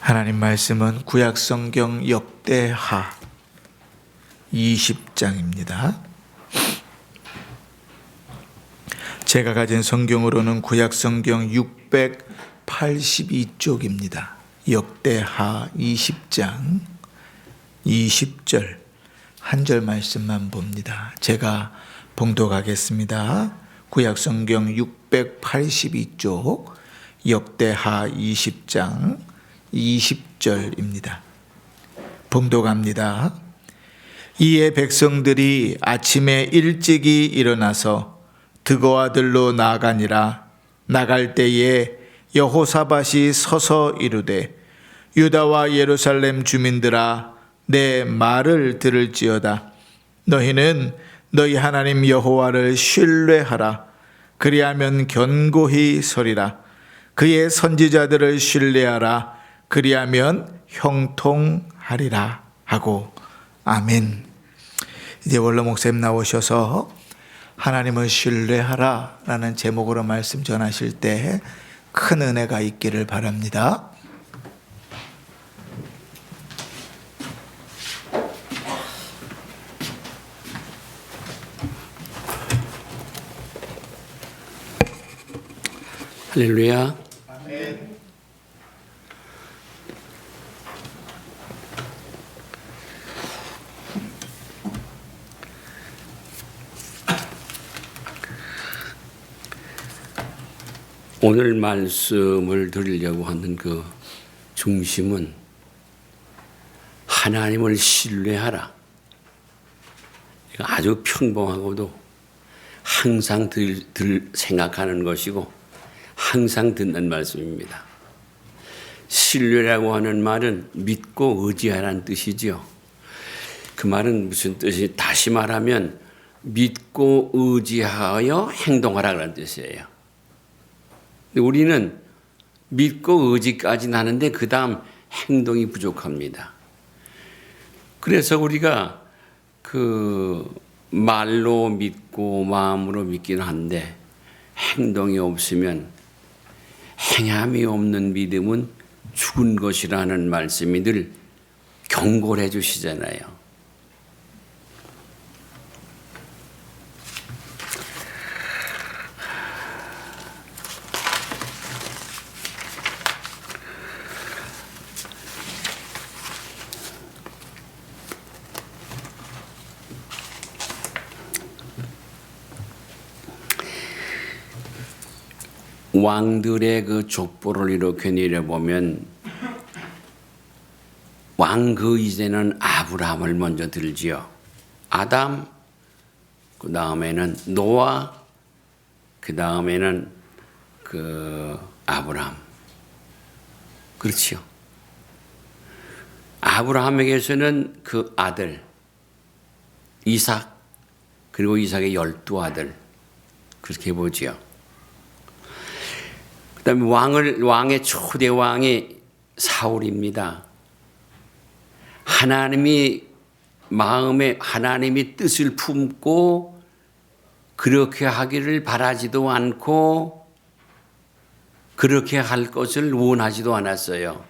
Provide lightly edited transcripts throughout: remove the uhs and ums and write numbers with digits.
하나님 말씀은 구약성경 역대하 20장입니다. 제가 가진 성경으로는 구약성경 682쪽입니다. 역대하 20장 20절 한 절 말씀만 봅니다. 제가 봉독하겠습니다. 구약성경 682쪽 역대하 20장 20절입니다. 봉독합니다. 이에 백성들이 아침에 일찍이 일어나서 드고아들로 나아가니라. 나갈 때에 여호사밧이 서서 이르되 유다와 예루살렘 주민들아 내 말을 들을지어다. 너희는 너희 하나님 여호와를 신뢰하라. 그리하면 견고히 서리라. 그의 선지자들을 신뢰하라. 그리하면 형통하리라 하고. 아멘. 이제 원로 목사님 나오셔서 하나님을 신뢰하라 라는 제목으로 말씀 전하실 때 큰 은혜가 있기를 바랍니다. 할렐루야. 아멘. 오늘 말씀을 드리려고 하는 그 중심은 하나님을 신뢰하라. 이거 아주 평범하고도 항상 생각하는 것이고 항상 듣는 말씀입니다. 신뢰라고 하는 말은 믿고 의지하라는 뜻이죠. 그 말은 무슨 뜻이? 다시 말하면 믿고 의지하여 행동하라는 뜻이에요. 우리는 믿고 의지까지는 하는데 그 다음 행동이 부족합니다. 그래서 우리가 그 말로 믿고 마음으로 믿기는 한데 행동이 없으면 행함이 없는 믿음은 죽은 것이라는 말씀이 늘 경고를 해 주시잖아요. 왕들의 그 족보를 이렇게 내려보면 왕 그 이제는 아브라함을 먼저 들지요. 아담, 그 다음에는 노아, 그 다음에는 그 아브라함. 그렇지요. 아브라함에게서는 그 아들 이삭, 그리고 이삭의 12아들 그렇게 보지요. 그 다음에 왕의 초대 왕이 사울입니다. 하나님이 마음에 하나님이 뜻을 품고 그렇게 하기를 바라지도 않고 그렇게 할 것을 원하지도 않았어요.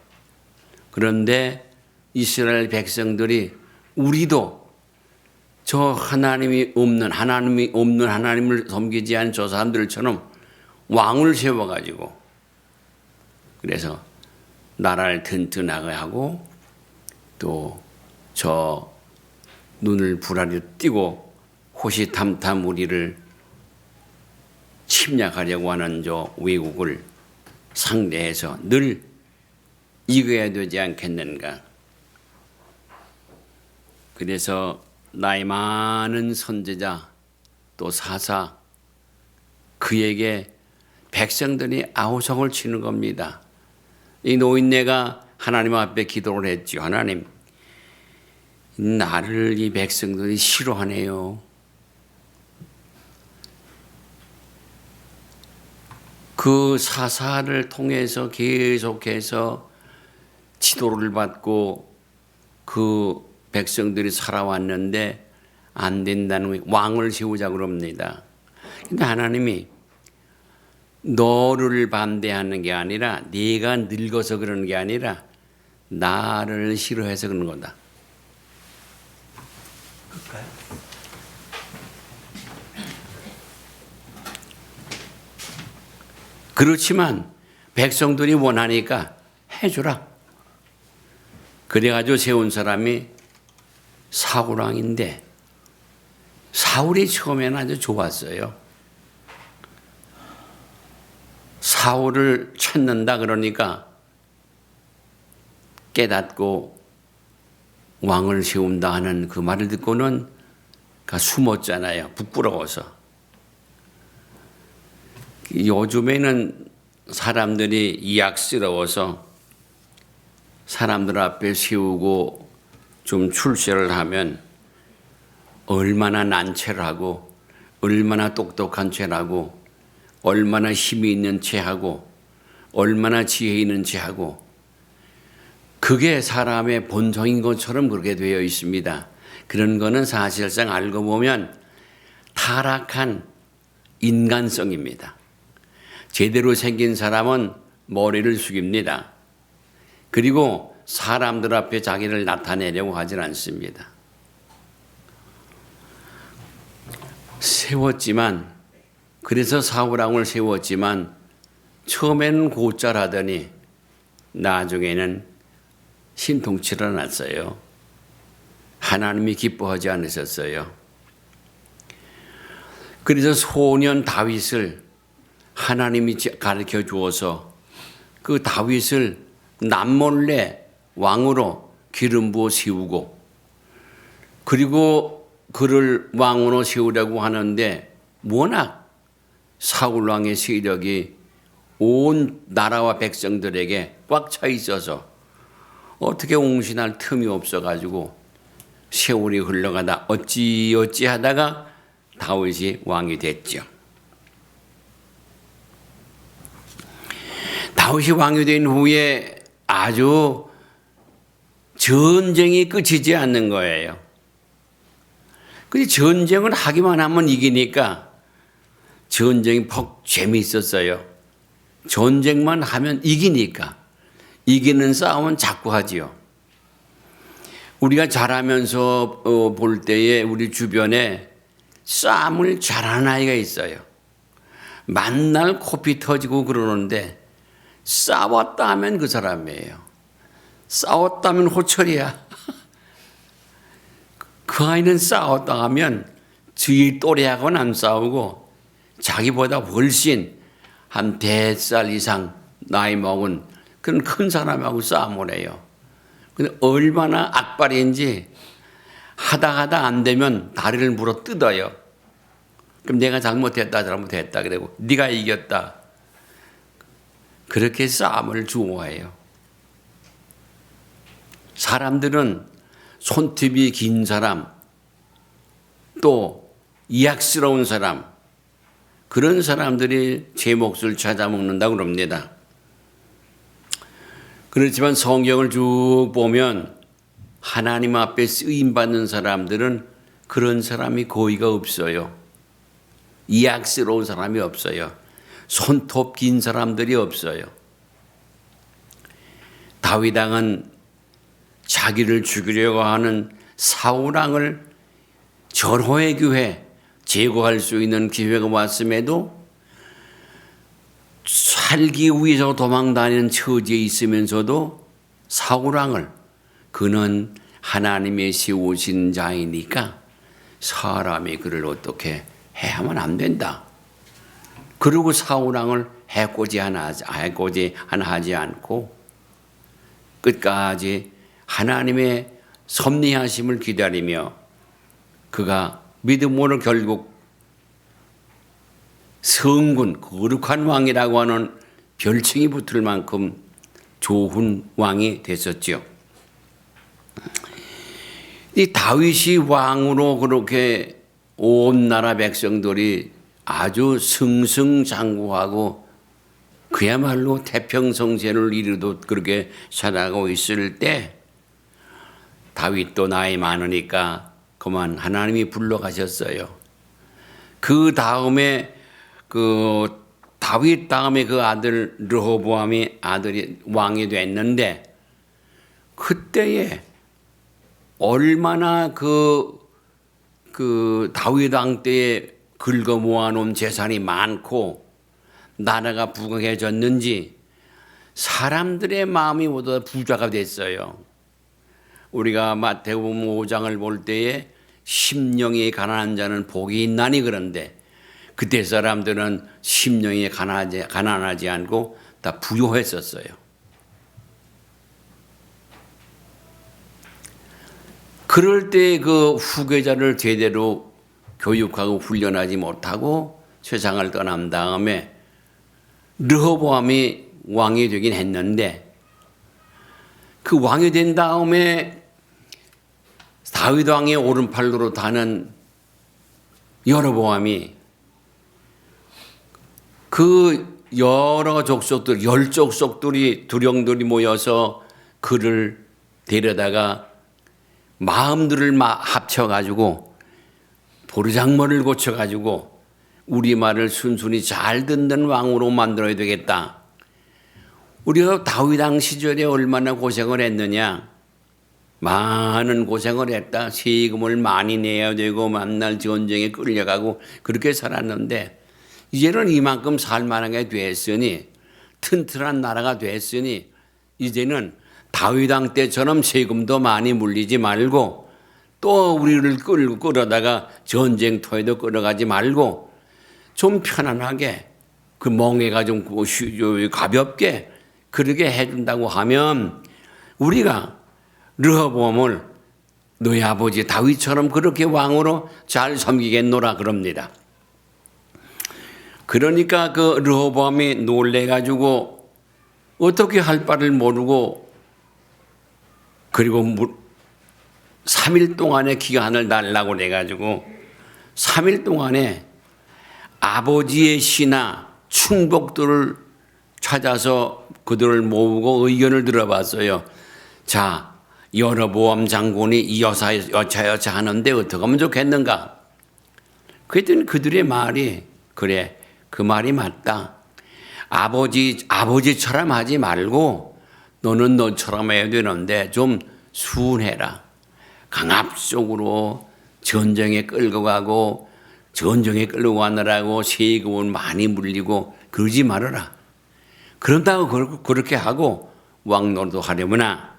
그런데 이스라엘 백성들이 우리도 저 하나님이 없는 하나님을 섬기지 않은 저 사람들처럼 왕을 세워가지고 그래서 나라를 튼튼하게 하고 또 저 눈을 부라려 띄고 호시탐탐 우리를 침략하려고 하는 저 외국을 상대해서 늘 이겨야 되지 않겠는가. 그래서 나이 많은 선지자 또 사사 그에게 백성들이 아우성을 치는 겁니다. 이 노인네가 하나님 앞에 기도를 했죠. 하나님, 나를 이 백성들이 싫어하네요. 그 사사를 통해서 계속해서 지도를 받고 그 백성들이 살아왔는데 안 된다는 왕을 세우자 그럽니다. 근데 하나님이 너를 반대하는 게 아니라 네가 늙어서 그러는 게 아니라 나를 싫어해서 그런 거다. 그렇지만 백성들이 원하니까 해주라. 그래가지고 세운 사람이 사울왕인데 사울이 처음에는 아주 좋았어요. 사울을 찾는다 그러니까 깨닫고 왕을 세운다 하는 그 말을 듣고는 숨었잖아요. 부끄러워서. 요즘에는 사람들이 이악스러워서 사람들 앞에 세우고 좀 출세를 하면 얼마나 난처를 하고 얼마나 똑똑한 채라고 얼마나 힘이 있는 채하고 얼마나 지혜 있는 채하고 그게 사람의 본성인 것처럼 그렇게 되어 있습니다. 그런 거는 사실상 알고 보면 타락한 인간성입니다. 제대로 생긴 사람은 머리를 숙입니다. 그리고 사람들 앞에 자기를 나타내려고 하질 않습니다. 세웠지만 그래서 사울왕을 세웠지만 처음에는 곧잘하더니 나중에는 신통치를 않았어요. 하나님이 기뻐하지 않으셨어요. 그래서 소년 다윗을 하나님이 가르쳐 주어서 그 다윗을 남몰래 왕으로 기름 부어 세우고 그리고 그를 왕으로 세우려고 하는데 워낙 사울왕의 세력이 온 나라와 백성들에게 꽉 차 있어서 어떻게 옹신할 틈이 없어가지고 세월이 흘러가다 어찌어찌 하다가 다윗이 왕이 됐죠. 다윗이 왕이 된 후에 아주 전쟁이 끝이지 않는 거예요. 근데 전쟁을 하기만 하면 이기니까 전쟁이 퍽 재미있었어요. 전쟁만 하면 이기니까 이기는 싸움은 자꾸 하지요. 우리가 자라면서 볼 때에 우리 주변에 싸움을 잘하는 아이가 있어요. 만날 코피 터지고 그러는데 싸웠다 하면 그 사람이에요. 싸웠다면 호철이야. 그 아이는 싸웠다 하면 주위 또래하고는 안 싸우고 자기보다 훨씬 한 100살 이상 나이 먹은 그런 큰 사람하고 싸움을 해요. 근데 얼마나 악발인지 하다 안 되면 다리를 물어 뜯어요. 그럼 내가 잘못했다 그러고 네가 이겼다. 그렇게 싸움을 좋아해요. 사람들은 손톱이 긴 사람, 또 이악스러운 사람, 그런 사람들이 제 몫을 찾아먹는다고 그럽니다. 그렇지만 성경을 쭉 보면 하나님 앞에 쓰임받는 사람들은 그런 사람이 거의가 없어요. 이악스러운 사람이 없어요. 손톱 긴 사람들이 없어요. 다윗 왕은 자기를 죽이려고 하는 사울왕을 절호의 기회, 제거할 수 있는 기회가 왔음에도 살기 위해서 도망다니는 처지에 있으면서도 사울왕을 그는 하나님의 세우신 자이니까 사람이 그를 어떻게 해하면 안 된다. 그리고 사울왕을 해코지 하나 하지 않고 끝까지 하나님의 섭리하심을 기다리며 그가 믿음으로 결국 성군, 거룩한 왕이라고 하는 별칭이 붙을 만큼 좋은 왕이 됐었죠. 이 다윗이 왕으로 그렇게 온 나라 백성들이 아주 승승장구하고 그야말로 태평성세를 이루듯 그렇게 살아가고 있을 때 다윗도 나이 많으니까 그만 하나님이 불러가셨어요. 그 다음에 다윗 다음에 그 아들 르호보암이 아들이 왕이 됐는데 그때에 얼마나 그 다윗 왕 때에 긁어 모아놓은 재산이 많고 나라가 부강해졌는지 사람들의 마음이 모두 부자가 됐어요. 우리가 마태복음 5장을 볼 때에 심령이 가난한 자는 복이 있나니 그런데 그때 사람들은 심령이 가난하지 않고 다 부유했었어요. 그럴 때 그 후계자를 제대로 교육하고 훈련하지 못하고 세상을 떠난 다음에 르호보암이 왕이 되긴 했는데 그 왕이 된 다음에 다윗 왕의 오른팔로 다는 여로보암이 그 여러 족속들, 열 족속들이 두령들이 모여서 그를 데려다가 마음들을 합쳐가지고 보르장머리를 고쳐가지고 우리 말을 순순히 잘 듣는 왕으로 만들어야 되겠다. 우리가 다윗 왕 시절에 얼마나 고생을 했느냐. 많은 고생을 했다. 세금을 많이 내야 되고 만날 전쟁에 끌려가고 그렇게 살았는데 이제는 이만큼 살만하게 됐으니 튼튼한 나라가 됐으니 이제는 다윗 왕 때처럼 세금도 많이 물리지 말고 또 우리를 끌어다가 전쟁터에도 끌어가지 말고 좀 편안하게 그 멍해가 좀 가볍게 그렇게 해준다고 하면 우리가 르호보암을 너희 아버지 다윗처럼 그렇게 왕으로 잘 섬기겠노라 그럽니다. 그러니까 그 르호보암이 놀래가지고 어떻게 할 바를 모르고 그리고 3일 동안의 기간을 달라고 해가지고 3일 동안에 아버지의 시나 충복들을 찾아서 그들을 모으고 의견을 들어봤어요. 자, 여로보암 장군이 이 여차 하는데 어떻게 하면 좋겠는가? 그랬더니 그들의 말이 그래, 그 말이 맞다. 아버지처럼 하지 말고 너는 너처럼 해야 되는데 좀 순해라. 강압적으로 전쟁에 끌고 가고 전쟁에 끌고 가느라고 세금을 많이 물리고 그러지 말아라. 그런다고 그렇게 하고 왕노릇도 하려구나.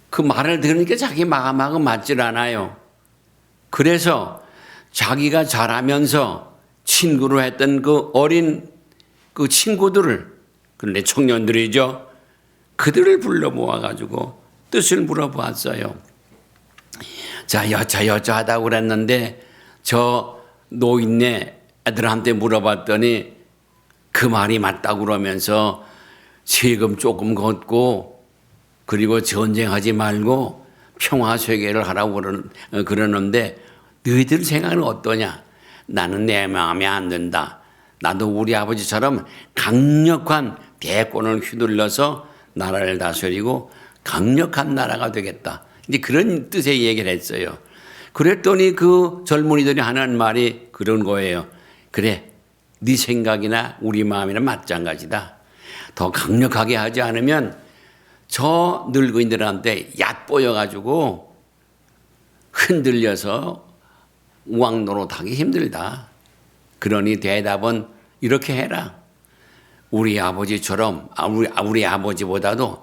그 말을 들으니까 자기 마음하고 맞질 않아요. 그래서 자기가 자라면서 친구로 했던 그 어린 그 친구들을, 그런데 청년들이죠. 그들을 불러 모아가지고 뜻을 물어보았어요. 자, 여차 하다고 그랬는데 저 노인네 애들한테 물어봤더니 그 말이 맞다고 그러면서 세금 조금 걷고 그리고 전쟁하지 말고 평화세계를 하라고 그러는데 너희들 생각은 어떠냐? 나는 내 마음에 안 든다. 나도 우리 아버지처럼 강력한 대권을 휘둘러서 나라를 다스리고 강력한 나라가 되겠다. 이제 그런 뜻의 얘기를 했어요. 그랬더니 그 젊은이들이 하는 말이 그런 거예요. 그래, 네 생각이나 우리 마음이나 마찬가지다. 더 강력하게 하지 않으면 저 늙은이들한테 얕보여가지고 흔들려서 왕노릇하기 힘들다. 그러니 대답은 이렇게 해라. 우리 아버지처럼 우리 아버지보다도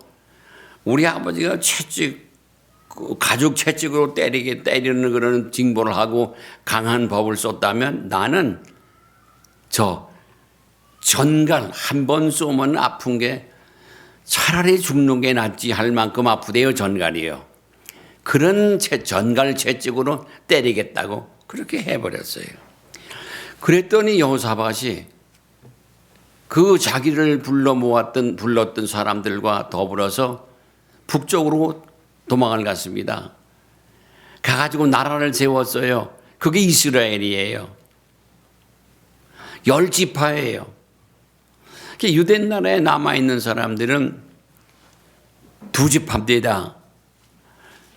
우리 아버지가 가죽 채찍으로 때리는 그런 징벌을 하고 강한 법을 썼다면 나는 저 전갈 한 번 쏘면 아픈 게 차라리 죽는 게 낫지 할 만큼 아프대요. 전갈이요. 그런 전갈 채찍으로 때리겠다고 그렇게 해버렸어요. 그랬더니 여호사밧이 그 자기를 불렀던 사람들과 더불어서 북쪽으로 도망을 갔습니다. 가가지고 나라를 세웠어요. 그게 이스라엘이에요. 10지파예요. 유대 나라에 남아있는 사람들은 2지파입니다.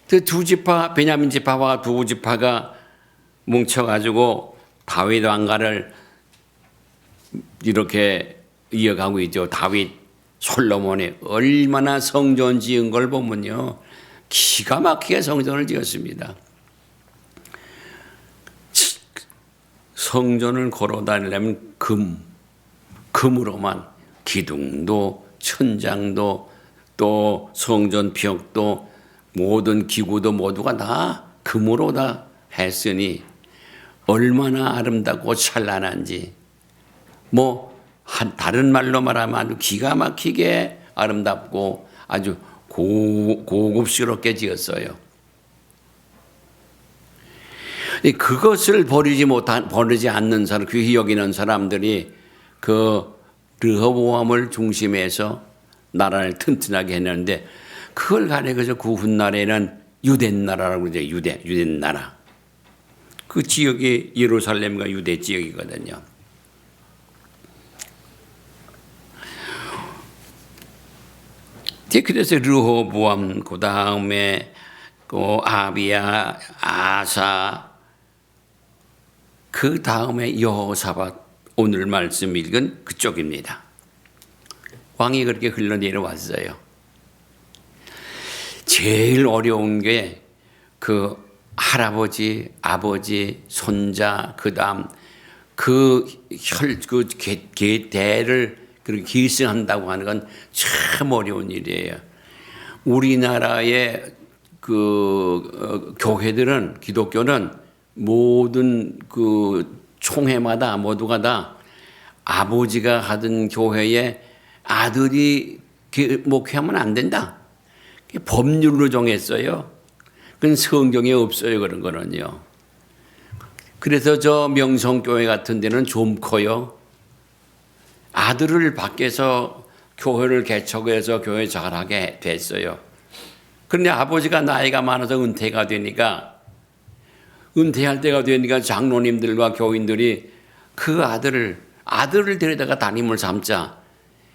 그 2지파, 베냐민 지파와 2지파가 뭉쳐가지고 다윗 왕가를 이렇게 이어가고 있죠. 다윗 솔로몬이 얼마나 성전 지은 걸 보면요, 기가 막히게 성전을 지었습니다. 성전을 걸어 다니려면 금으로만 기둥도 천장도 또 성전 벽도 모든 기구도 모두가 다 금으로 다 했으니 얼마나 아름답고 찬란한지, 다른 말로 말하면 아주 기가 막히게 아름답고 아주 고급스럽게 지었어요. 그것을 버리지 않는 사람, 귀히 여기는 사람들이 그 르호보암을 중심해서 나라를 튼튼하게 했는데, 그걸 가리켜서 그 훗날에는 유대 나라라고 그러죠. 유대 나라. 그 지역이 예루살렘과 유대 지역이거든요. 그래서 르호보암, 그 다음에 그 아비야, 아사, 그 다음에 여호사밧, 오늘 말씀 읽은 그쪽입니다. 왕이 그렇게 흘러내려왔어요. 제일 어려운 게 그 할아버지, 아버지, 손자, 그 다음 대를 그렇게 계승한다고 하는 건 참 어려운 일이에요. 우리나라의 교회들은, 기독교는 모든 총회마다 모두가 다 아버지가 하던 교회에 아들이 목회하면 안 된다. 법률로 정했어요. 그건 성경에 없어요, 그런 거는요. 그래서 저 명성교회 같은 데는 좀 커요. 아들을 밖에서 교회를 개척해서 교회 잘하게 됐어요. 그런데 아버지가 나이가 많아서 은퇴할 때가 되니까 장로님들과 교인들이 그 아들을 데려다가 담임을 삼자.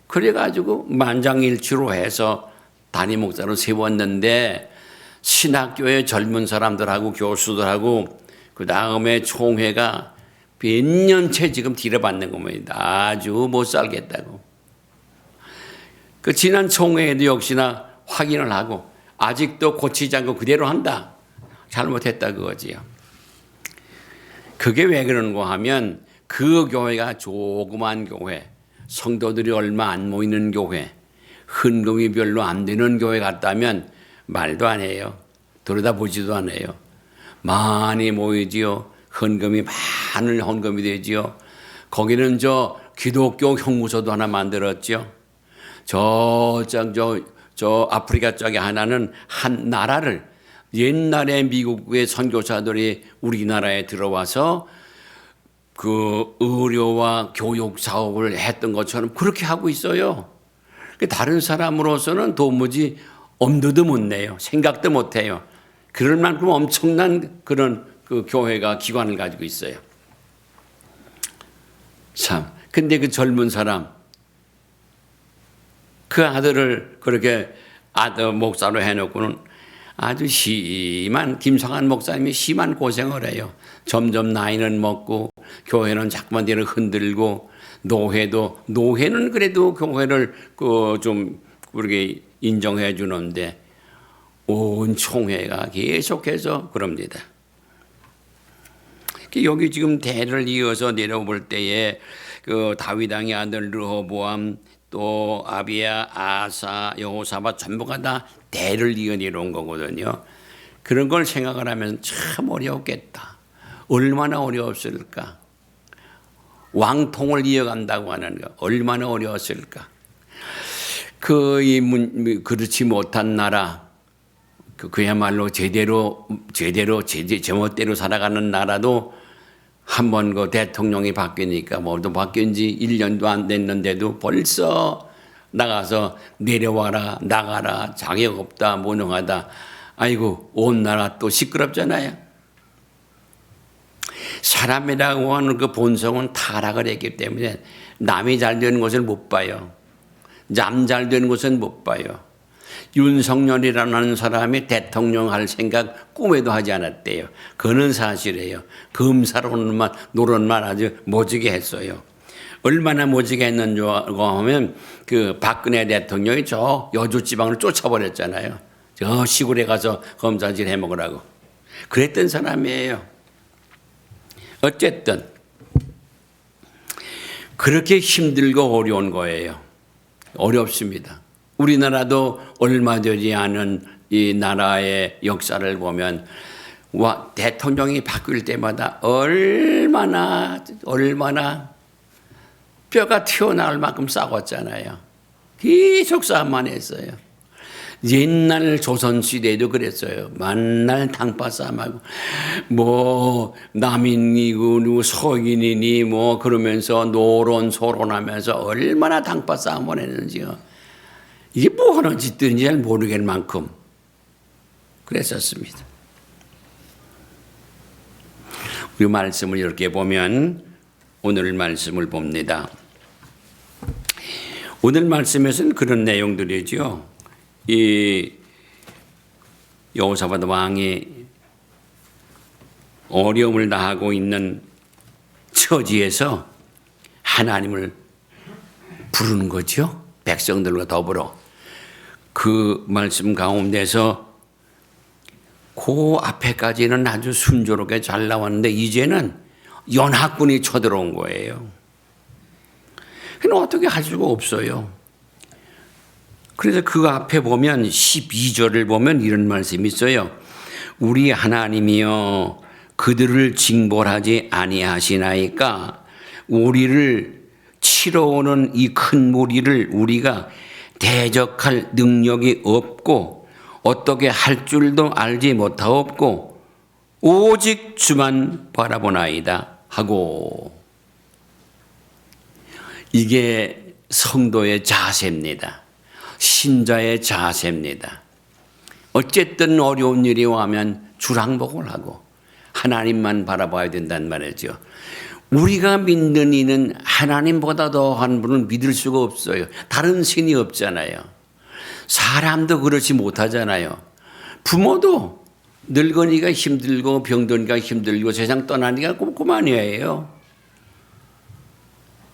그래가지고 만장일치로 해서 담임 목사로 세웠는데, 신학교의 젊은 사람들하고 교수들하고 그 다음에 총회가 몇 년째 지금 뒤려받는 겁니다. 아주 못 살겠다고. 그 지난 총회에도 역시나 확인을 하고 아직도 고치지 않고 그대로 한다. 잘못했다 그거지요. 그게 왜 그러는가 하면, 그 교회가 조그만 교회, 성도들이 얼마 안 모이는 교회, 헌금이 별로 안 되는 교회 같다면 말도 안 해요. 들여다보지도 않아요. 많이 모이지요. 많은 헌금이 되지요. 거기는 저 기독교 형무소도 하나 만들었죠. 저 아프리카 쪽에 하나는 한 나라를, 옛날에 미국의 선교사들이 우리나라에 들어와서 그 의료와 교육 사업을 했던 것처럼 그렇게 하고 있어요. 다른 사람으로서는 도무지 엄두도 못 내요. 생각도 못 해요. 그럴 만큼 엄청난 그런 그 교회가 기관을 가지고 있어요. 참. 근데 그 젊은 사람, 그 아들을 그렇게 아들 목사로 해놓고는 아주 김성한 목사님이 심한 고생을 해요. 점점 나이는 먹고 교회는 자꾸만 뒤로 흔들고, 노회는 그래도 교회를 좀 그렇게 인정해 주는데 온 총회가 계속해서 그럽니다. 여기 지금 대를 이어서 내려볼 때에 그 다윗 왕의 아들 르호보암, 또 아비야, 아사, 여호사밧 전부가 다 대를 이어 내려온 거거든요. 그런 걸 생각을 하면 참 어려웠겠다. 얼마나 어려웠을까. 왕통을 이어간다고 하는 거 얼마나 어려웠을까. 그렇지 못한 나라, 그야말로 제멋대로 살아가는 나라도 한번 그 대통령이 바뀌니까 모두 바뀐 지 1년도 안 됐는데도 벌써 나가서 내려와라, 나가라, 자격 없다, 무능하다. 아이고, 온 나라 또 시끄럽잖아요. 사람이라고 하는 그 본성은 타락을 했기 때문에 남이 잘 되는 것을 못 봐요. 남 잘 되는 것은 못 봐요. 윤석열이라는 사람이 대통령 할 생각 꿈에도 하지 않았대요. 그는 사실이에요. 검사로만 노릇만 아주 모지게 했어요. 얼마나 모지겠는가 하면 그 박근혜 대통령이 저 여주 지방을 쫓아버렸잖아요. 저 시골에 가서 검사질 해먹으라고. 그랬던 사람이에요. 어쨌든 그렇게 힘들고 어려운 거예요. 어렵습니다. 우리나라도 얼마 되지 않은 이 나라의 역사를 보면 대통령이 바뀔 때마다 얼마나 뼈가 튀어나올 만큼 싸웠잖아요. 계속 싸움만 했어요. 옛날 조선시대도 그랬어요. 만날 당파 싸움하고 뭐 남인이고 서인이니 뭐 그러면서 노론소론하면서 얼마나 당파 싸움을 했는지요. 이게 뭐 하는 짓들인지 잘 모르겠을 만큼 그랬었습니다. 우리 말씀을 이렇게 보면 오늘 말씀을 봅니다. 오늘 말씀에서는 그런 내용들이죠. 이 여호사밧 왕이 어려움을 당하고 있는 처지에서 하나님을 부르는 거죠. 백성들과 더불어. 그 말씀 가운데서 그 앞에까지는 아주 순조롭게 잘 나왔는데 이제는 연합군이 쳐들어온 거예요. 그럼 어떻게 할 수가 없어요. 그래서 그 앞에 보면 12절을 보면 이런 말씀이 있어요. 우리 하나님이여 그들을 징벌하지 아니하시나이까 우리를 치러 오는 이 큰 무리를 우리가 대적할 능력이 없고 어떻게 할 줄도 알지 못하옵고 오직 주만 바라보나이다 하고. 이게 성도의 자세입니다. 신자의 자세입니다. 어쨌든 어려운 일이 오면 주랑복을 하고 하나님만 바라봐야 된단 말이죠. 우리가 믿는 이는 하나님보다 더한 분은 믿을 수가 없어요. 다른 신이 없잖아요. 사람도 그렇지 못하잖아요. 부모도 늙으니까 힘들고 병드니까 힘들고 세상 떠나니까 꼼꼼하니에요.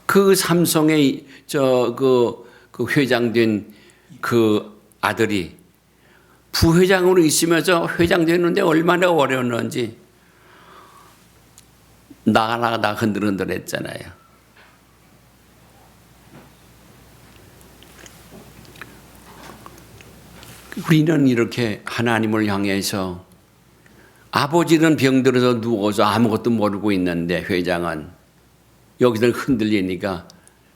그 삼성의 그 회장된 그 아들이 부회장으로 있으면서 회장 됐는데 얼마나 어려웠는지 나가다 흔들흔들했잖아요. 우리는 이렇게 하나님을 향해서 아버지는 병들어서 누워서 아무것도 모르고 있는데 회장은 여기서 흔들리니까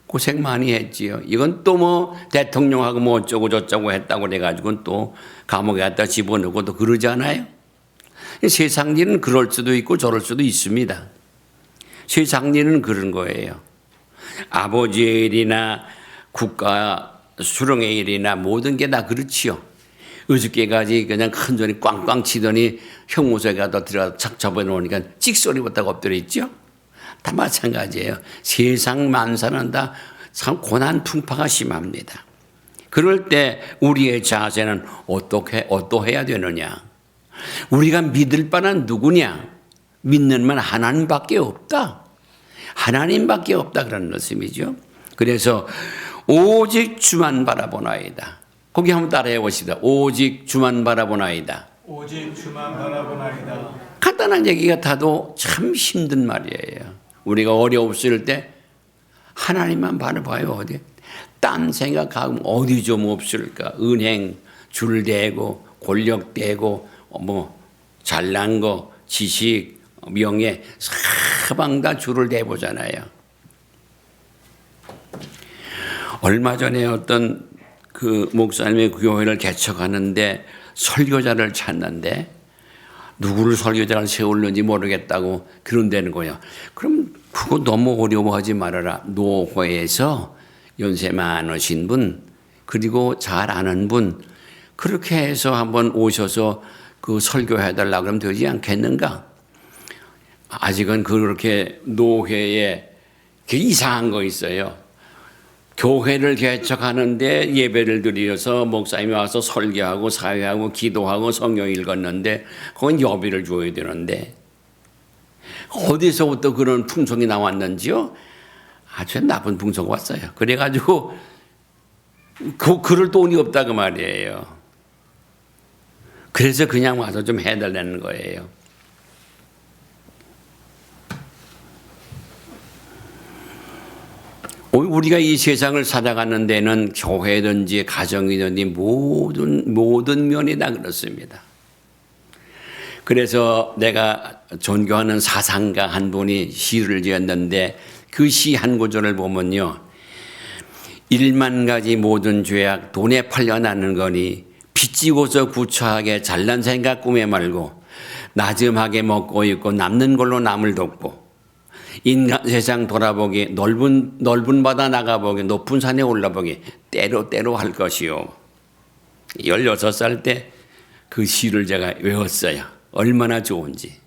고생 많이 했지요. 이건 또 뭐 대통령하고 뭐 어쩌고 저쩌고 했다고 그래가지고 또 감옥에 갖다 집어넣고 또 그러잖아요. 세상 일은 그럴 수도 있고 저럴 수도 있습니다. 세상 일은 그런 거예요. 아버지의 일이나 국가 수령의 일이나 모든 게 다 그렇지요. 어저께까지 그냥 큰 소리 꽝꽝 치더니 형무소에 가다 들어가서 착 잡아놓으니까 찍소리 못하고 엎드려 있죠. 다 마찬가지예요. 세상 만사는 다 참 고난 풍파가 심합니다. 그럴 때 우리의 자세는 어떠해야 되느냐? 우리가 믿을 바는 누구냐? 믿는 만 하나님밖에 없다. 하나님밖에 없다 그런 말씀이죠. 그래서 오직 주만 바라보나이다. 거기 한번 따라해 보시다. 오직 주만 바라보나이다. 오직 주만 바라보나이다. 간단한 얘기 같아도 참 힘든 말이에요. 우리가 어려웠을 때 하나님만 바라봐요. 어디? 딴 생각하면 어디 좀 없을까? 은행 줄 대고 권력 대고 뭐 잘난 거 지식 명예 사방 다 줄을 대보잖아요. 얼마 전에 어떤 그 목사님의 교회를 개척하는데 설교자를 찾는데 누구를 설교자를 세울는지 모르겠다고 그런다는 거예요. 그럼 그거 너무 어려워하지 말아라. 노회에서 연세 많으신 분 그리고 잘 아는 분 그렇게 해서 한번 오셔서 그 설교해달라고 그러면 되지 않겠는가? 아직은 그렇게 노회에 이상한 거 있어요. 교회를 개척하는데 예배를 드려서 목사님이 와서 설교하고 사회하고 기도하고 성경 읽었는데 그건 여비를 줘야 되는데 어디서부터 그런 풍속이 나왔는지요? 아주 나쁜 붕소가 왔어요. 그래가지고 그럴 돈이 없다고 말이에요. 그래서 그냥 와서 좀 해달라는 거예요. 우리가 이 세상을 살아가는 데는 교회든지 가정이든지 모든 면이 다 그렇습니다. 그래서 내가 존경하는 사상가 한 분이 시를 지었는데 그 시 한 구절을 보면요. 1만 가지 모든 죄악 돈에 팔려나는 거니 빚지고서 구차하게 잘난 생각 꿈에 말고 나즘하게 먹고 있고 남는 걸로 남을 돕고 인간 세상 돌아보기 넓은 바다 나가보기 높은 산에 올라보기 때로 할 것이요. 16살 때 그 시를 제가 외웠어요. 얼마나 좋은지.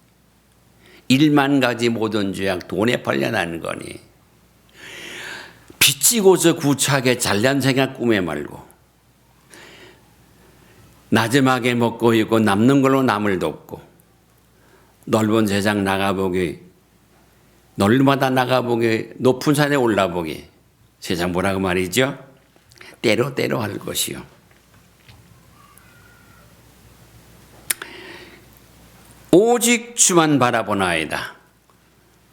1만 가지 모든 죄악 돈에 팔려나는 거니 빚지고서 구차하게 잘난 생각 꿈에 말고 나즘하게 먹고 있고 남는 걸로 남을 돕고 넓은 세상 나가보기 넓은 바다 나가보기 높은 산에 올라보기 세상 뭐라고 말이죠? 때로 할 것이요. 오직 주만 바라보나이다.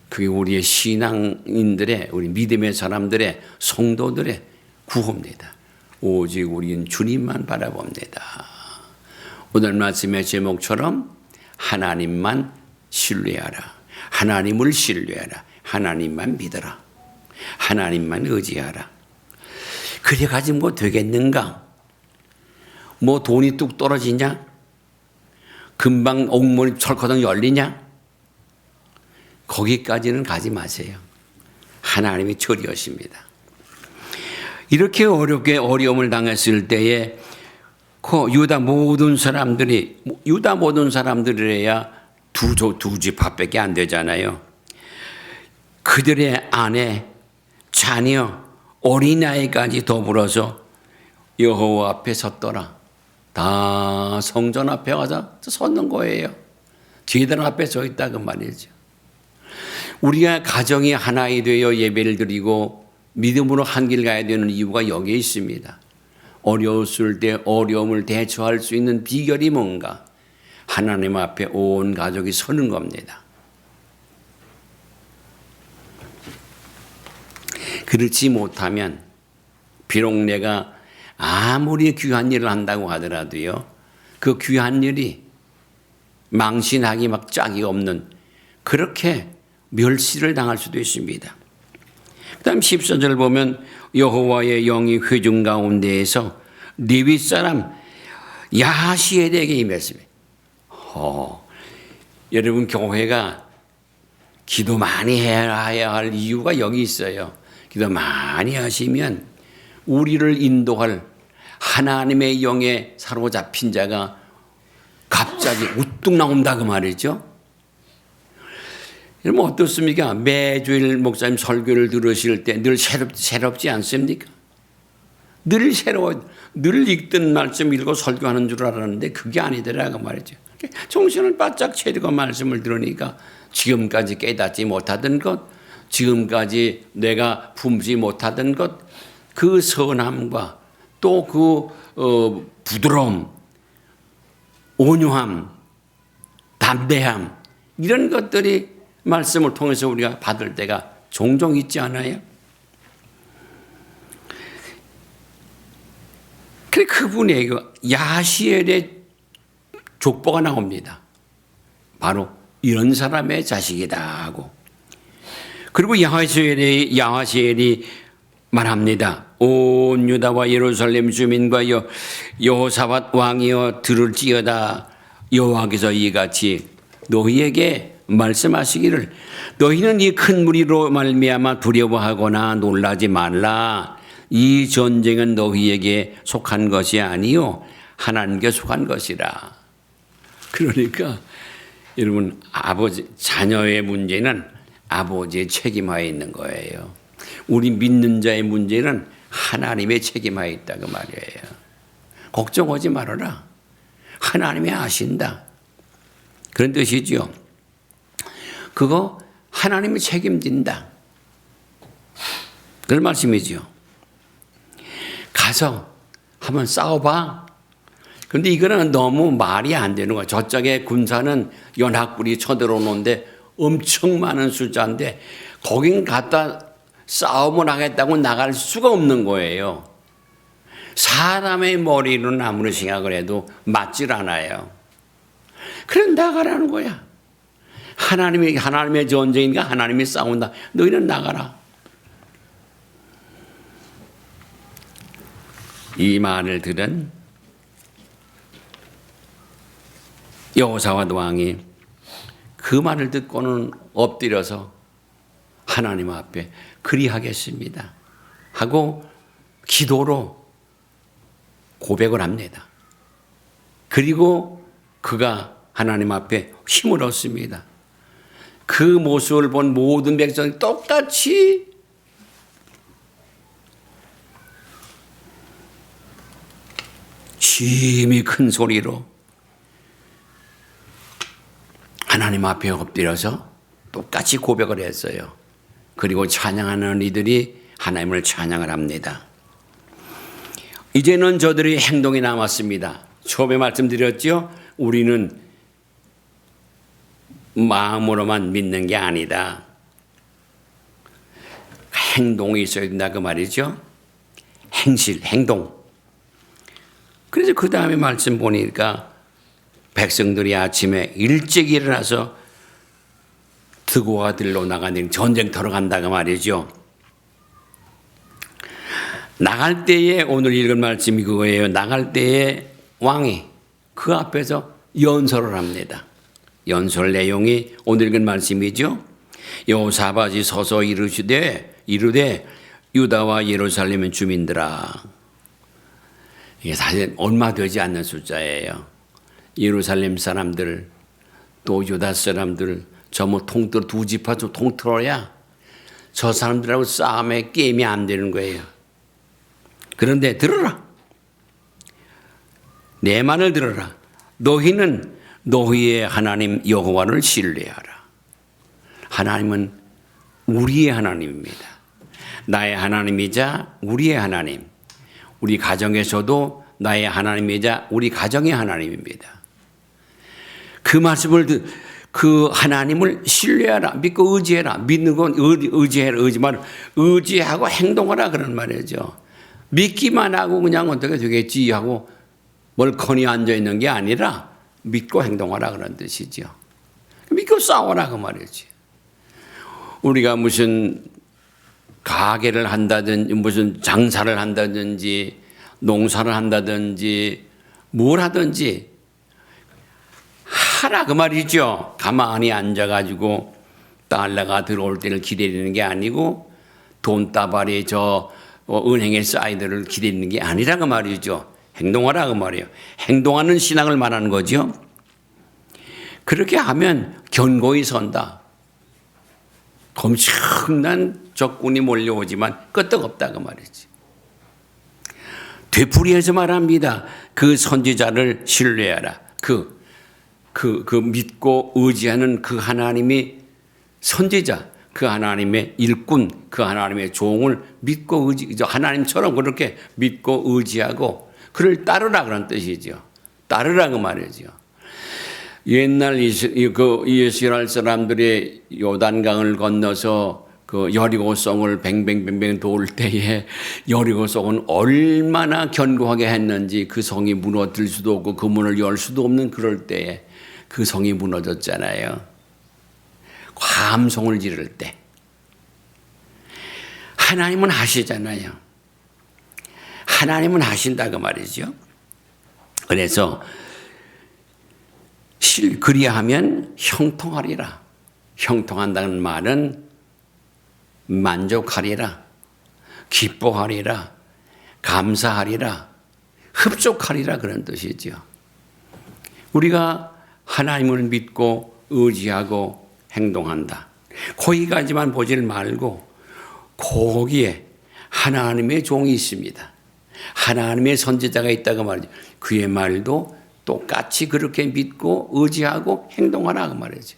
그게 우리의 신앙인들의 우리 믿음의 사람들의 성도들의 구호입니다. 오직 우리는 주님만 바라봅니다. 오늘 말씀의 제목처럼 하나님만 신뢰하라. 하나님을 신뢰하라. 하나님만 믿어라. 하나님만 의지하라. 그래가지고 뭐 되겠는가? 뭐 돈이 뚝 떨어지냐? 금방 옥문이 철커덕 열리냐? 거기까지는 가지 마세요. 하나님이 처리하십니다. 이렇게 어렵게 어려움을 당했을 때에 유다 모든 사람들이래야 두 집합밖에 안 되잖아요. 그들의 아내, 자녀, 어린아이까지 더불어서 여호와 앞에 섰더라. 다 성전 앞에 가서 섰는 거예요. 제단 앞에 서 있다 그 말이죠. 우리가 가정이 하나이 되어 예배를 드리고 믿음으로 한 길 가야 되는 이유가 여기에 있습니다. 어려웠을 때 어려움을 대처할 수 있는 비결이 뭔가? 하나님 앞에 온 가족이 서는 겁니다. 그렇지 못하면 비록 내가 아무리 귀한 일을 한다고 하더라도요. 그 귀한 일이 망신하기 막 짝이 없는 그렇게 멸시를 당할 수도 있습니다. 그 다음 14절 보면 여호와의 영이 회중 가운데에서 레위 사람 야하시엘에게 임했습니다. 여러분 교회가 기도 많이 해야 할 이유가 여기 있어요. 기도 많이 하시면 우리를 인도할 하나님의 영에 사로잡힌 자가 갑자기 우뚝 나온다 그 말이죠. 여러분 어떻습니까? 매주일 목사님 설교를 들으실 때 늘 새롭지 않습니까? 늘 새로워. 늘 읽던 말씀 읽고 설교하는 줄 알았는데 그게 아니더라 그 말이죠. 정신을 바짝 차리고 말씀을 들으니까 지금까지 깨닫지 못하던 것, 지금까지 내가 품지 못하던 것, 그 선함과 또 그 부드러움, 온유함, 담대함 이런 것들이 말씀을 통해서 우리가 받을 때가 종종 있지 않아요? 그래 그분의 야시엘의 족보가 나옵니다. 바로 이런 사람의 자식이다 하고. 그리고 야하시엘이 말합니다. 온 유다와 예루살렘 주민과 여호사밧 왕이여 들을지어다. 여호와께서 이같이 너희에게 말씀하시기를 너희는 이 큰 무리로 말미암아 두려워하거나 놀라지 말라. 이 전쟁은 너희에게 속한 것이 아니요 하나님께 속한 것이라. 그러니까 여러분 자녀의 문제는 아버지의 책임하에 있는 거예요. 우리 믿는 자의 문제는 하나님의 책임하에 있다고 말이에요. 걱정하지 말아라. 하나님이 아신다. 그런 뜻이죠. 그거 하나님이 책임진다. 그런 말씀이지요. 가서 한번 싸워봐. 그런데 이거는 너무 말이 안 되는 거야. 저쪽에 군사는 연합군이 쳐들어오는데 엄청 많은 숫자인데 거긴 갔다 싸움을 하겠다고 나갈 수가 없는 거예요. 사람의 머리로는 아무리 생각을 해도 맞질 않아요. 그래 나가라는 거야. 하나님의 전쟁이니까 하나님이 싸운다. 너희는 나가라. 이 말을 들은 여호사밧 왕이 그 말을 듣고는 엎드려서 하나님 앞에 그리하겠습니다 하고 기도로 고백을 합니다. 그리고 그가 하나님 앞에 힘을 얻습니다. 그 모습을 본 모든 백성이 똑같이 심히 큰 소리로 하나님 앞에 엎드려서 똑같이 고백을 했어요. 그리고 찬양하는 이들이 하나님을 찬양을 합니다. 이제는 저들의 행동이 남았습니다. 처음에 말씀드렸죠. 우리는 마음으로만 믿는 게 아니다. 행동이 있어야 된다 그 말이죠. 행실, 행동. 그래서 그 다음에 말씀 보니까 백성들이 아침에 일찍 일어나서 드고와 들로 나가는 전쟁터로 간다고 말이죠. 나갈 때에 오늘 읽은 말씀이 그거예요. 나갈 때에 왕이 그 앞에서 연설을 합니다. 연설 내용이 오늘 읽은 말씀이죠. 여호사밧이 서서 이르되 유다와 예루살렘의 주민들아. 이게 사실 얼마 되지 않는 숫자예요. 예루살렘 사람들 또 유다 사람들 전부 통틀어 두 지파 좀 통틀어야 저 사람들하고 싸움에 게임이 안 되는 거예요. 그런데 들어라. 내 말을 들어라. 너희는 너희의 하나님 여호와를 신뢰하라. 하나님은 우리의 하나님입니다. 나의 하나님이자 우리의 하나님. 우리 가정에서도 나의 하나님이자 우리 가정의 하나님입니다. 그 말씀을 그 하나님을 신뢰하라. 믿고 의지해라. 믿는 건 의지해라. 의지하고 행동하라 그런 말이죠. 믿기만 하고 그냥 어떻게 되겠지 하고 멀커니 앉아 있는 게 아니라 믿고 행동하라 그런 뜻이죠. 믿고 싸워라 그 말이지. 우리가 무슨 가게를 한다든지 무슨 장사를 한다든지 농사를 한다든지 뭘 하든지 하라 그 말이죠. 가만히 앉아가지고 달러가 들어올 때를 기다리는 게 아니고 돈다발이 저 은행에 쌓이들을 기다리는 게 아니라 그 말이죠. 행동하라 그 말이에요. 행동하는 신앙을 말하는 거죠. 그렇게 하면 견고히 선다. 엄청난 적군이 몰려오지만 끄떡없다 그 말이지. 되풀이해서 말합니다. 그 선지자를 신뢰하라. 그 믿고 의지하는 그 하나님이 선지자, 그 하나님의 일꾼, 그 하나님의 종을 믿고 하나님처럼 그렇게 믿고 의지하고 그를 따르라 그런 뜻이죠. 따르라 그 말이죠. 옛날 이스라엘 사람들이 요단강을 건너서 그 여리고성을 뱅뱅뱅뱅 도울 때에 여리고성은 얼마나 견고하게 했는지 그 성이 무너질 수도 없고 그 문을 열 수도 없는 그럴 때에 그 성이 무너졌잖아요. 함성을 지를 때. 하나님은 하시잖아요. 하나님은 하신다 그 말이죠. 그래서 그리하면 형통하리라. 형통한다는 말은 만족하리라, 기뻐하리라, 감사하리라, 흡족하리라 그런 뜻이죠. 우리가 하나님을 믿고 의지하고 행동한다. 거기까지만 보질 말고 거기에 하나님의 종이 있습니다. 하나님의 선지자가 있다고 말이죠. 그의 말도 똑같이 그렇게 믿고 의지하고 행동하라 그 말이죠.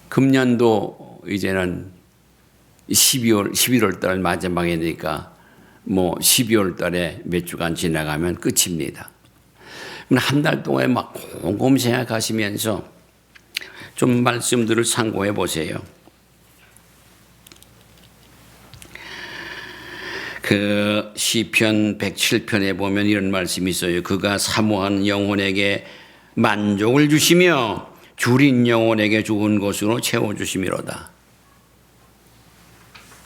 금년도 이제는 11월 달 마지막이니까 뭐 12월 달에 몇 주간 지나가면 끝입니다. 한 달 동안 막 곰곰이 생각하시면서 좀 말씀들을 참고해 보세요. 그 시편 107편에 보면 이런 말씀이 있어요. 그가 사모한 영혼에게 만족을 주시며 줄인 영혼에게 좋은 것으로 채워주시미로다.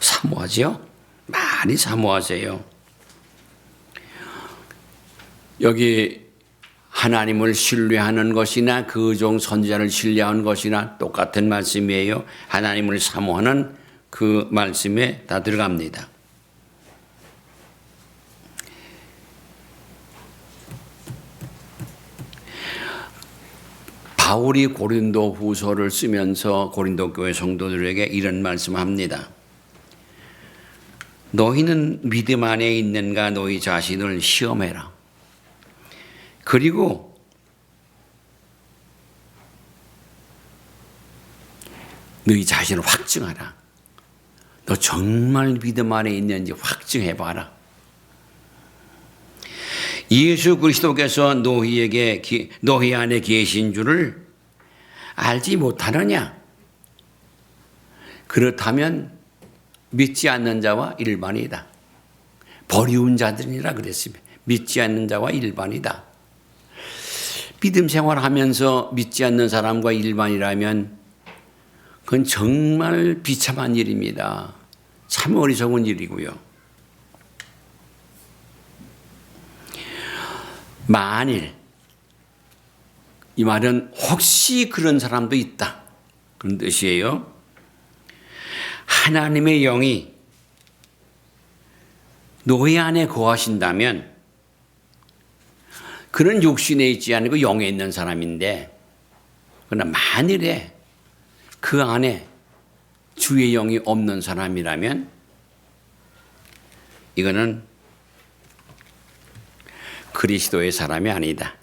사모하죠? 많이 사모하세요. 여기 하나님을 신뢰하는 것이나 그 종 선지자를 신뢰하는 것이나 똑같은 말씀이에요. 하나님을 사모하는 그 말씀에 다 들어갑니다. 바울이 고린도 후서를 쓰면서 고린도 교회 성도들에게 이런 말씀합니다. 너희는 믿음 안에 있는가 너희 자신을 시험해라. 그리고 너희 자신을 확증하라. 너 정말 믿음 안에 있는지 확증해봐라. 예수 그리스도께서 너희 안에 계신 줄을 알지 못하느냐? 그렇다면 믿지 않는 자와 일반이다. 버리운 자들이라 그랬습니다. 믿지 않는 자와 일반이다. 믿음 생활하면서 믿지 않는 사람과 일반이라면 그건 정말 비참한 일입니다. 참 어리석은 일이고요. 만일 이 말은 혹시 그런 사람도 있다 그런 뜻이에요. 하나님의 영이 너희 안에 거하신다면 그는 육신에 있지 않고 영에 있는 사람인데 그러나 만일에 그 안에 주의 영이 없는 사람이라면 이거는 그리스도의 사람이 아니다.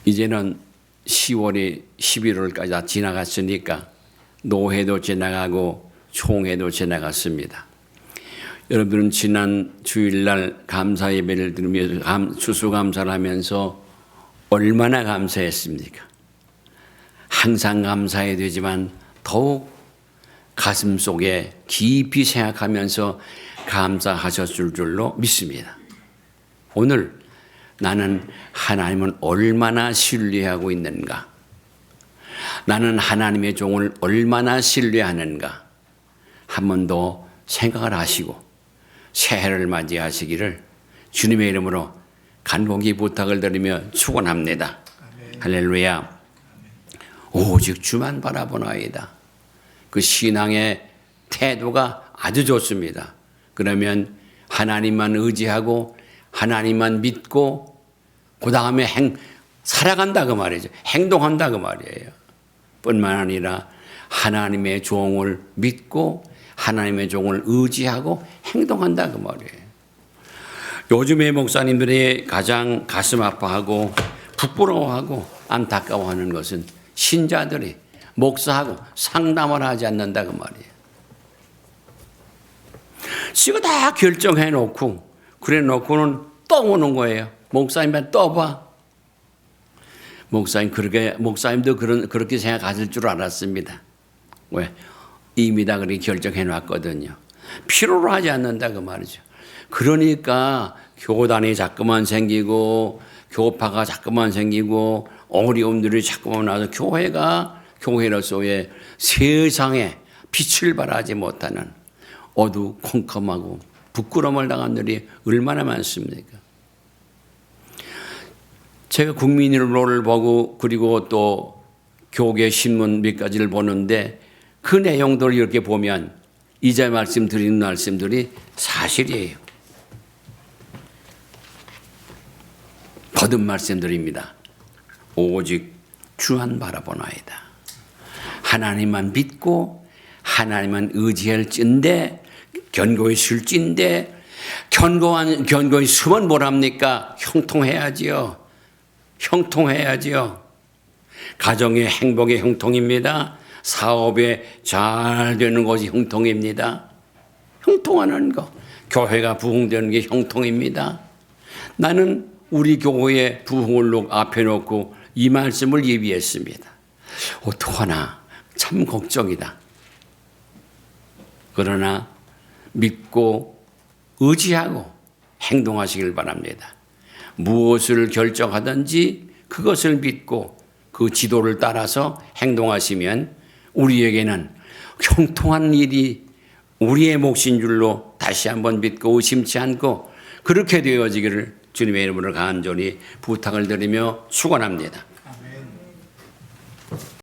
이제는 10월이 11월까지 다 지나갔으니까 노회도 지나가고 총회도 지나갔습니다. 여러분은 지난 주일날 감사 예배를 들으면서 추수감사를 하면서 얼마나 감사했습니까? 항상 감사해야 되지만 더욱 가슴 속에 깊이 생각하면서 감사하셨을 줄로 믿습니다. 오늘 나는 하나님을 얼마나 신뢰하고 있는가? 나는 하나님의 종을 얼마나 신뢰하는가? 한 번 더 생각을 하시고 새해를 맞이하시기를 주님의 이름으로 간곡히 부탁을 드리며 축원합니다. 할렐루야. 오직 주만 바라보나이다. 그 신앙의 태도가 아주 좋습니다. 그러면 하나님만 의지하고 하나님만 믿고 그 다음에 살아간다 그 말이죠. 행동한다 그 말이에요. 뿐만 아니라 하나님의 종을 믿고 하나님의 종을 의지하고 행동한다 그 말이에요. 요즘의 목사님들이 가장 가슴 아파하고 부끄러워하고 안타까워하는 것은 신자들이 목사하고 상담을 하지 않는다 그 말이에요. 지가 다 결정해 놓고 그래 놓고는 떠오는 거예요. 목사님한테 떠봐. 목사님도 그렇게 생각하실 줄 알았습니다. 왜? 이미 다 그렇게 결정해 놨거든요. 필요로 하지 않는다 그 말이죠. 그러니까 교단이 자꾸만 생기고 교파가 자꾸만 생기고 어려움들이 자꾸만 나서 교회로서의 세상에 빛을 발하지 못하는 어두컴컴하고 부끄러움을 당한 일이 얼마나 많습니까? 제가 국민일보를 보고 그리고 또 교계 신문 몇 가지를 보는데 그 내용들을 이렇게 보면 이제 말씀드리는 말씀들이 사실이에요. 거듭 말씀드립니다. 오직 주만 바라보나이다. 하나님만 믿고 하나님만 의지할진데 견고히 쓸진데 견고히 쓰면 뭐랍니까? 형통해야지요. 형통해야지요. 가정의 행복의 형통입니다. 사업에 잘 되는 것이 형통입니다. 형통하는 거. 교회가 부흥되는 게 형통입니다. 나는 우리 교회의 부흥을 앞에 놓고 이 말씀을 예비했습니다. 어떡하나 참 걱정이다. 그러나 믿고 의지하고 행동하시길 바랍니다. 무엇을 결정하든지 그것을 믿고 그 지도를 따라서 행동하시면 우리에게는 형통한 일이 우리의 몫인 줄로 다시 한번 믿고 의심치 않고 그렇게 되어지기를 주님의 이름으로 간절히 부탁을 드리며 축원합니다.